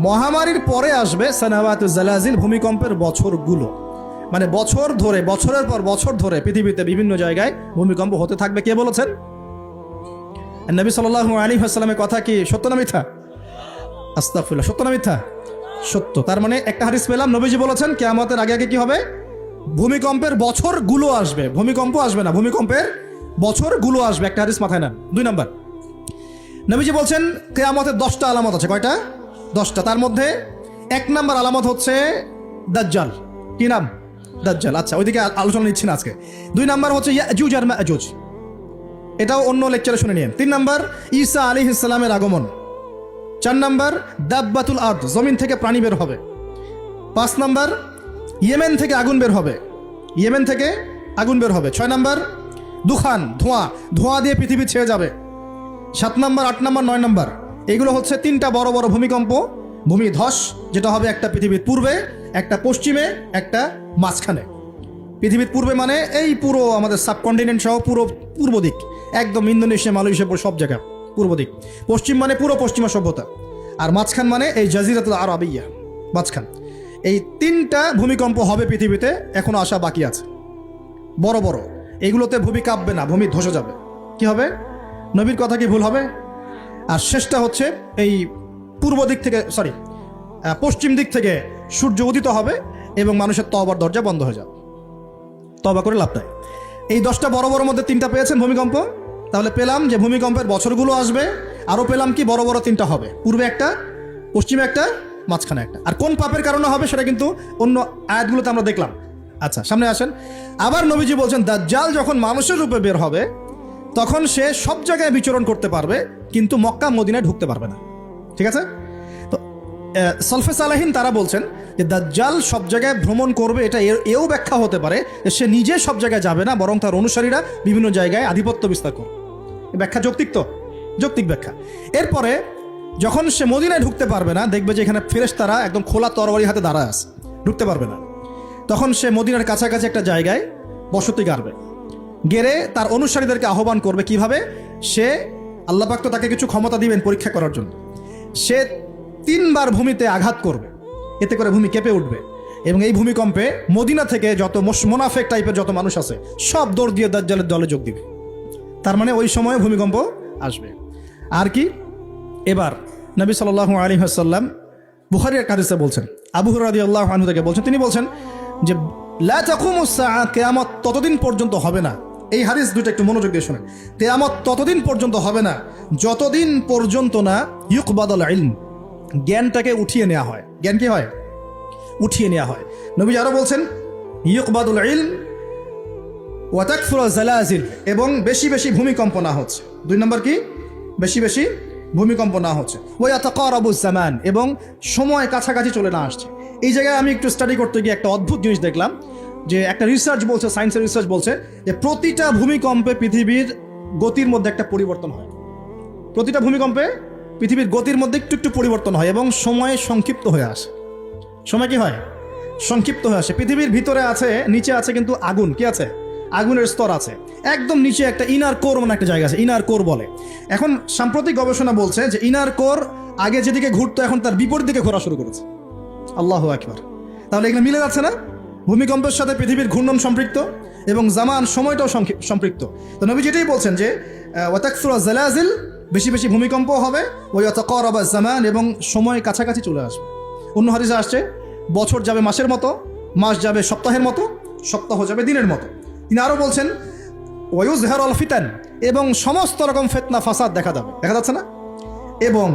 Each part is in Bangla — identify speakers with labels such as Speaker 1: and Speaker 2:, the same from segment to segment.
Speaker 1: মহামারীর পরে আসবে সানাওয়াতুজ জালাজিল, ভূমিকম্পের বছরগুলো। মানে বছর ধরে, বছরের পর বছর ধরে পৃথিবীতে বিভিন্ন জায়গায় ভূমিকম্প হতে থাকবে। কে বলেছেন? নবী সাল্লাল্লাহু আলাইহি ওয়াসাল্লামের কথা কি সত্য না মিথ্যা? আস্তাগফিরুল্লাহ, সত্য না মিথ্যা? সত্য। তার মানে একটা হাদিস পেলাম, নবীজি বলেছেন কিয়ামতের আগে আগে কি হবে? ভূমিকম্পের বছরগুলো আসবে। ভূমিকম্প আসবে না, ভূমিকম্পের বছরগুলো আসবে। একটা হাদিস মাথায় নেন। 2 নম্বর, নবীজি বলছেন কিয়ামতের 10টা আলামত আছে। কয়টা? 10টা। তার মধ্যে 1 নম্বর আলামত হচ্ছে দাজ্জাল। কি নাম? দাজ্জাল। আচ্ছা, ওইদিকে আলোচনা নিচ্ছি না আজকে। 2 নম্বর হচ্ছে ইয়াজুজ আর মাজুজ, এটাও অন্য লেকচারে শুনে নিন। 3 নম্বর ঈসা আলাইহিস সালামের আগমন। 4 নম্বর দাব্বাতুল আরদ, জমিন থেকে প্রাণী বের হবে। 5 নম্বর ইয়েমেন থেকে আগুন বের হবে। ইয়েমেন থেকে আগুন বের হবে। 6 নম্বর দুখান, ধোঁয়া, ধোঁয়া দিয়ে পৃথিবী ছেয়ে যাবে। 7 নম্বর, 8 নম্বর, 9 নম্বর, এগুলো হচ্ছে 3টা বড় বড় ভূমিকম্প, ভূমিধস, যেটা হবে একটা পৃথিবীর পূর্বে, একটা পশ্চিমে, একটা মাঝখানে। পৃথিবীর পূর্বে মানে এই পুরো আমাদের সাবকন্টিনেন্ট সহ পুরো পূর্ব দিক, একদম ইন্দোনেশিয়া, মালয়েশিয়া, সব জায়গা পূর্ব দিক। পশ্চিম মানে পুরো পশ্চিমা সভ্যতা। আর মাঝখান মানে এই জাজিরাতুল আরবিয়া, মাঝখান। এই 3টা ভূমিকম্প হবে পৃথিবীতে, এখনো আসা বাকি আছে। বড় বড়, এগুলোতে ভূমি কাঁপবে না, ভূমি ধসে যাবে। কি হবে? নবীর কথা কি ভুল হবে? আর শেষটা হচ্ছে এই পূর্ব দিক থেকে, পশ্চিম দিক থেকে সূর্য উদিত হবে এবং মানুষের তওবার দরজা বন্ধ হয়ে যাবে। তওবা করে লাভ নাই। এই 10টা বড় বড় মধ্যে 3টা পেয়েছেন ভূমিকম্প। তাহলে পেলাম যে ভূমিকম্পের বছরগুলো আসবে। আরও পেলাম কি বড় বড় 3টা হবে, পূর্বে একটা, পশ্চিমে একটা, মাঝখানে একটা। আর কোন পাপের কারণে হবে সেটা কিন্তু অন্য আয়াতগুলোতে আমরা দেখলাম। আচ্ছা, সামনে আসেন। আবার নবীজি বলছেন দাজ্জাল যখন মানুষের রূপে বের হবে তখন সে সব জায়গায় বিচরণ করতে পারবে, কিন্তু মক্কা মদিনায় ঢুকতে পারবে না। ঠিক আছে? তো সলফে সালাহিন তারা বলছেন যে দাজ্জাল সব জায়গায় ভ্রমণ করবে। এটা এও ব্যাখ্যা হতে পারে যে সে নিজে সব জায়গায় যাবে না, বরং তার অনুসারীরা বিভিন্ন জায়গায় আধিপত্য বিস্তার করবে। ব্যাখ্যা যৌক্তিক তো? যৌক্তিক ব্যাখ্যা। এরপরে যখন সে মদিনায় ঢুকতে পারবে না, দেখবে যে এখানে ফেরেশতারা একদম খোলা তরবারি হাতে দাঁড়ায় আছে, ঢুকতে পারবে না। তখন সে মদিনার কাছাকাছি একটা জায়গায় বসতি গাড়বে, গেড়ে তার অনুসারীদেরকে আহ্বান করবে। কিভাবে? সে, আল্লাহ পাক তো তাকে কিছু ক্ষমতা দিবেন পরীক্ষা করার জন্য। সে 3 বার ভূমিতে আঘাত করবে, এতে করে ভূমি কেঁপে উঠবে এবং এই ভূমিকম্পে মদিনা থেকে যত মোনাফেক টাইপের যত মানুষ আছে সব দৌড় দিয়ে দাজ্জালের দলে যোগ দিবে। তার মানে ওই সময়ে ভূমিকম্প আসবে। আর কি? এবার নবী সাল্লাল্লাহু আলাইহি ওয়াসাল্লাম বুখারীর এক হাদিসে বলছেন, আবু হুরায়রা রাদিয়াল্লাহু আনহু থেকে বলছেন, তিনি বলছেন যে লা তাকুমুস সাআ, কিয়ামত ততদিন পর্যন্ত হবে না। এই হাদিস দুটো একটু মনোযোগ দিয়ে শুনেন। কিয়ামত ততদিন পর্যন্ত হবে না যতদিন পর্যন্ত না ইউকবাদুল ইলম, জ্ঞানটাকে উঠিয়ে নেওয়া হয়। জ্ঞান কি হয়? উঠিয়ে নেওয়া হয়। নবী আরো বলছেন ইউকবাদুল ইলম ওয়া তাকসুরু জালাজিল, এবং বেশি বেশি ভূমিকম্প না হচ্ছে। 2 নম্বর কি? বেশি বেশি ভূমিকম্প না হচ্ছে। ওয়া ইয়াতাকারাবুজ জামান, এবং সময় কাছাকাছি চলে না আসছে। এই জায়গায় আমি একটু স্টাডি করতে গিয়ে একটা অদ্ভুত জিনিস দেখলাম, যে একটা রিসার্চ বলছে, সায়েন্সের রিসার্চ বলছে যে প্রতিটা ভূমিকম্পে পৃথিবীর গতির মধ্যে একটা পরিবর্তন হয়। প্রতিটা ভূমিকম্পে পৃথিবীর গতির মধ্যে একটু একটু পরিবর্তন হয় এবং সময় সংক্ষিপ্ত হয়ে আসে। সময় কি হয়? সংক্ষিপ্ত হয়ে আসে। পৃথিবীর ভিতরে আছে, নিচে আছে কিন্তু আগুন। কি আছে? আগুনের স্তর আছে। একদম নিচে একটা ইনার কোর মানে একটা জায়গা আছে, ইনার কোর বলে। এখন সাম্প্রতিক গবেষণা বলছে যে ইনার কোর আগে যেদিকে ঘুরতো এখন তার বিপরীত দিকে ঘোরা শুরু করেছে। আল্লাহু আকবার। তাহলে এগুলো মিলে যাচ্ছে না? ভূমিকম্পের সাথে পৃথিবীর ঘূর্ণন সম্পৃক্ত এবং জামান, সময়টাও সম্পৃক্ত। তো নবী যেটাই বলছেন যে ওয়া তাকসুরু জালাজিল, বেশি বেশি ভূমিকম্প হবে, ওয়া ইয়াতাকারাবু জামান, এবং সময় কাছাকাছি চলে আসবে। অন্য হাদিসে আসছে বছর যাবে মাসের মতো, মাস যাবে সপ্তাহের মতো, সপ্তাহ যাবে দিনের মতো। তিনি আরও বলছেন ওয়া ইউযহারুল ফিতান, এবং সমস্ত রকম ফিতনা ফাসাদ দেখা যাবে, দেখা যাচ্ছে না? এবং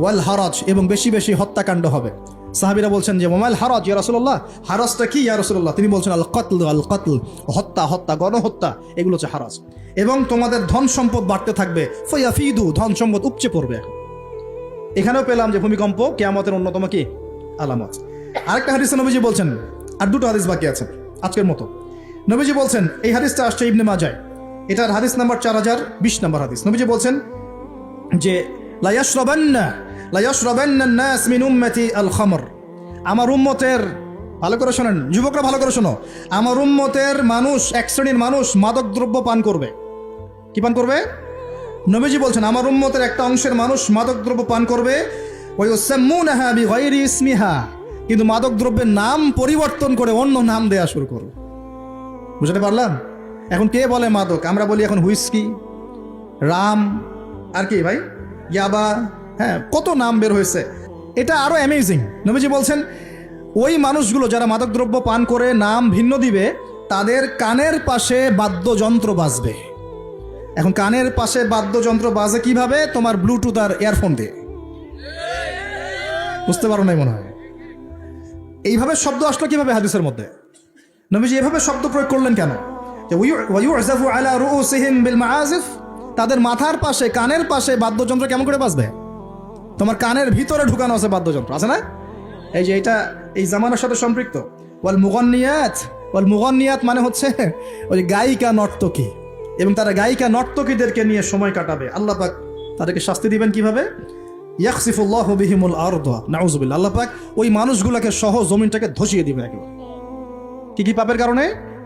Speaker 1: ওয়াল হারাজ, এবং বেশি বেশি হত্যাকাণ্ড হবে। সাহাবীরা বলছেন যে ওয়ামাল হারাজ ইয়া রাসূলুল্লাহ, হারাজটা কি ইয়া রাসূলুল্লাহ? তিনি বলছেন আল কতল, আল কতল, হত্যা, হত্যা, গণহত্যা, এগুলো হচ্ছে হারাজ। এবং তোমাদের ধন সম্পদ বাড়তে থাকবে, ফায়াফিদু, ধন সম্পদ উপচে পড়বে। এখানেও পেলাম যে ভূমিকম্প কিয়ামতের অন্যতম কি আলামত। আরেকটা হাদিসে নবীজি বলছেন, আর 2টো হাদিস বাকি আছে আজকের মতো। নবীজি বলছেন, এই হাদিসটা আসছে ইবনে মাজাহ, এটার হাদিস নাম্বার 4020 নম্বর হাদিস। নবীজি বলছেন যে লা ইয়াশরাবান্না নাস মিন উম্মতি আল খামর, আমার উম্মতের, ভালো করে শোনেন যুবকরা, ভালো করে শোনো, আমার উম্মতের মানুষ, এক শ্রেণীর মানুষ মাদক দ্রব্য পান করবে। কি পান করবে? নবীজি বলছেন আমার উম্মতের একটা অংশের মানুষ মাদক দ্রব্য পান করবে। ওয়ায়ুসাম্মুনাহা বিগাইরি ইসমিহা, কিন্তু মাদক দ্রব্যের নাম পরিবর্তন করে অন্য নাম দেয়া শুরু করো। বুঝতে পারলাম? এখন কে বলে মাদক? আমরা বলি এখন হুইস্কি, রাম, আর কি ভাই, ইয়াবা, হ্যাঁ কত নাম বের হয়েছে। এটা আরো অ্যামেজিং। নবীজি বলছেন ওই মানুষগুলো যারা মাদকদ্রব্য পান করে নাম ভিন্ন দিবে, তাদের কানের পাশে বাদ্যযন্ত্র বাজবে। এখন কানের পাশে বাদ্যযন্ত্র বাজে কিভাবে? তোমার ব্লুটুথ আর ইয়ারফোন দিয়ে। বুঝতে পারো নাই মনে হয়? এইভাবে শব্দ আসলো কিভাবে হাদিসের মধ্যে? নবীজি এভাবে শব্দ প্রয়োগ করলেন কেন? যে ওয়ায়ুযাফু আলা রুউসিহিম বিল মাআজিফ, তাদের মাথার পাশে কানের পাশে বাদ্যযন্ত্র কেমন করে বাজবে? তোমার কানের ভিতরে ঢুকানো আছে বাদ্যযন্ত্র, আছে না? এই যে এটা এই জামানার সাথে সম্পৃক্ত। ওয়াল মুগান্নিয়াত মানে হচ্ছে ওই গায়িকা নর্তকী, এবং তারা গায়িকা নর্তকীদেরকে নিয়ে সময় কাটাবে। আল্লাহ পাক তাদেরকে শাস্তি দিবেন কিভাবে? ইয়াখসিফুল্লাহু বিহিমুল আরদ, নাউযুবিল্লাহ। আল্লাহ পাক ওই মানুষগুলোকে সহ জমিনটাকে ধসিয়ে দিবেন একেবারে। কি পাপের কারণে?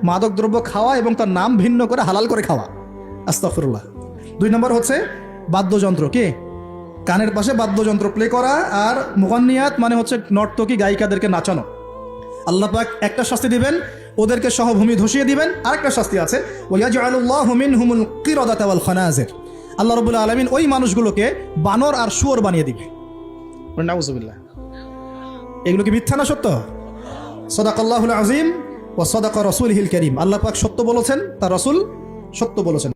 Speaker 1: মাদক দ্রব্য খাওয়া এবং তার নাম ভিন্ন করে হালাল করে খাওয়া। আস্তাগফিরুল্লাহ। 2 নম্বর হচ্ছে বাদ্যযন্ত্র। কি? কানের পাশে বাদ্যযন্ত্র প্লে করা। আর মুগান্নিয়াত মানে হচ্ছে নর্তকী গায়িকাদেরকে নাচানো। আল্লাহ পাক একটা শাস্তি দিবেন, ওদেরকে সহ ভূমি ধসিয়ে দিবেন। আরেকটা শাস্তি আছে, ওয়ায়াজআলুল্লাহু মিনহুমুল কিরাদাতা ওয়াল খানাজির। আল্লাহ রাব্বুল আলামিন ওই মানুষগুলোকে বানর আর শুয়োর বানিয়ে দিবে। নাউযুবিল্লাহ। এগুলো কি মিথ্যা না সত্য? সাদাকাল্লাহুল আযীম ওয়া সাদাকা রাসূলুহুল কারীম। আল্লাহ পাক সত্য বলেছেন, তার রাসূল সত্য বলেছেন।